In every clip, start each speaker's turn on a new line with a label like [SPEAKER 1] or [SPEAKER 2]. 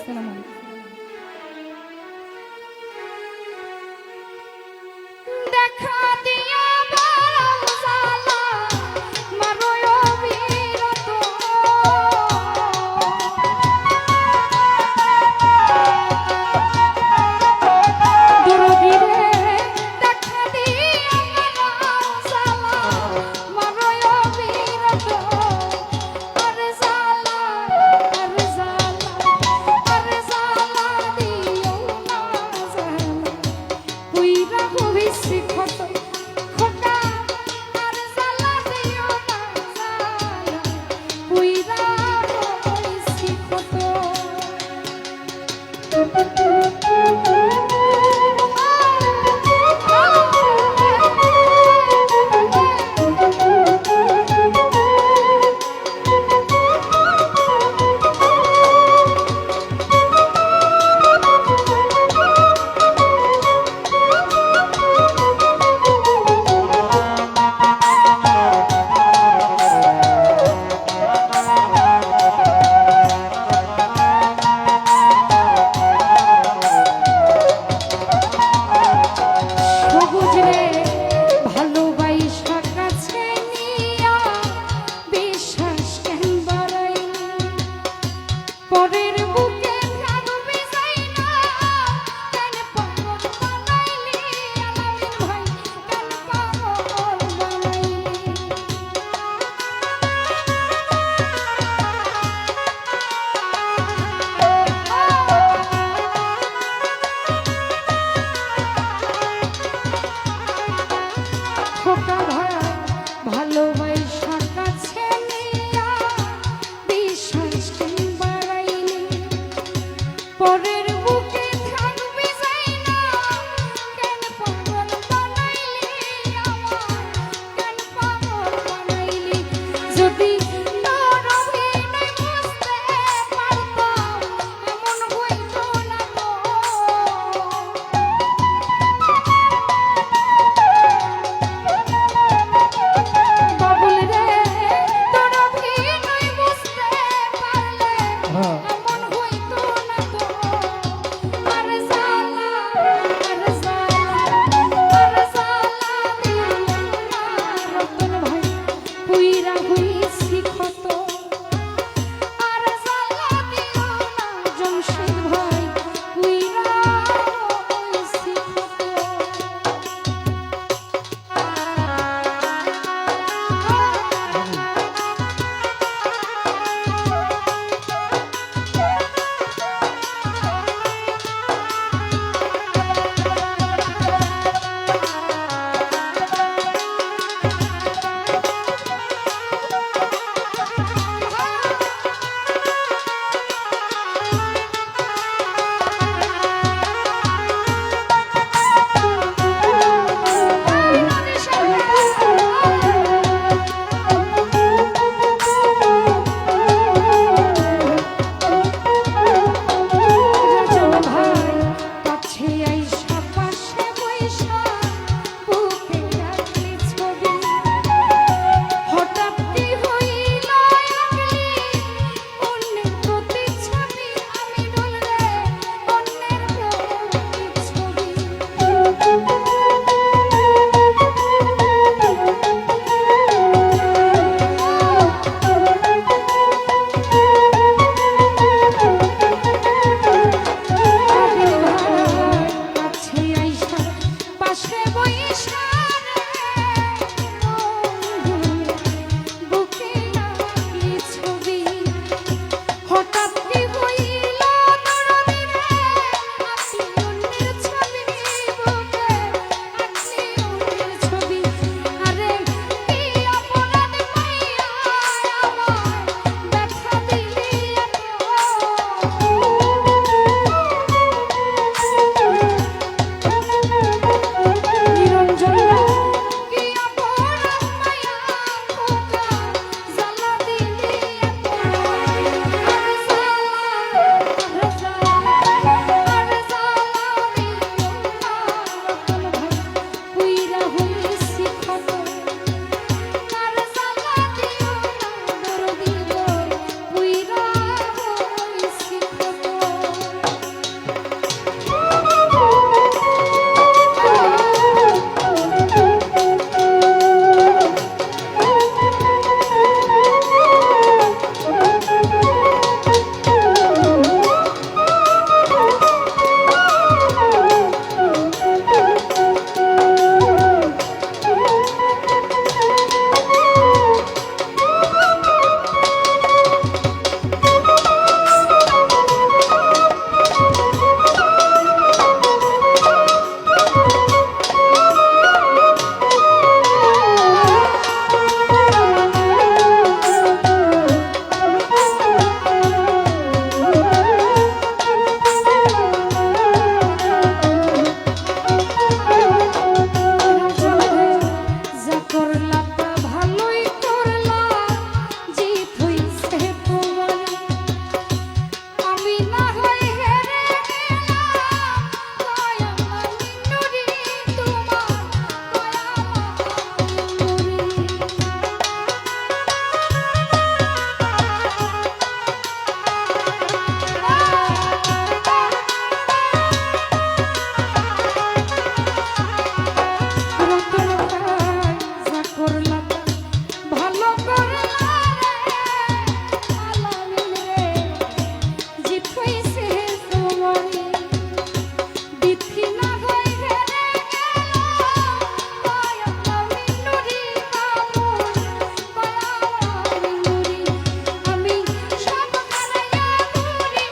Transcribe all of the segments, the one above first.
[SPEAKER 1] আসসালামু আলাইকুম। দেখা দিয়া বড় জ্বালা মারয় অবিরত দরদি রে দেখা দিয়া বড় জ্বালা মারয় অবিরত আরে জ্বালা আরে জ্বালা দিও না জ্বালা পুইরা হইছি ক্ষত খোকা আর জ্বালা দিও না জ্বালা পুইরা হইছি ক্ষত সবুজ রে ভালোবাসা কাছে নিয়া বিশ্বাস কেন বাড়াইলি পরের বুকে থাকবি যাই না কেন পাগল বানাইলি আলামিন ভাই কেন পাগল বানাইলি খোকা ভাই ভালোবাসা কাছে নিয়া বিশ্বাস কেন বাড়াইলি পরের বুকে থাকবি যাই না কেন পাগল বানাইলি আমার কেন পাগল বানাইলি যদি তোর অভিনয় বুঝতে পারতাম এমন হইতো না তো বাবুল রে তোর অভিনয় বুঝতে পারলে এমন হইতো না তো হইছে তোমারি বিথি না হইবে রে মায়া মিনুরি আমুল মায়া মিনুরি আমি সব হারাইয়া ঘুরি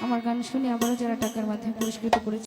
[SPEAKER 1] আমার গান শুনে আবারও যারা টাকার মাধ্যমে পুরস্কৃত করেছে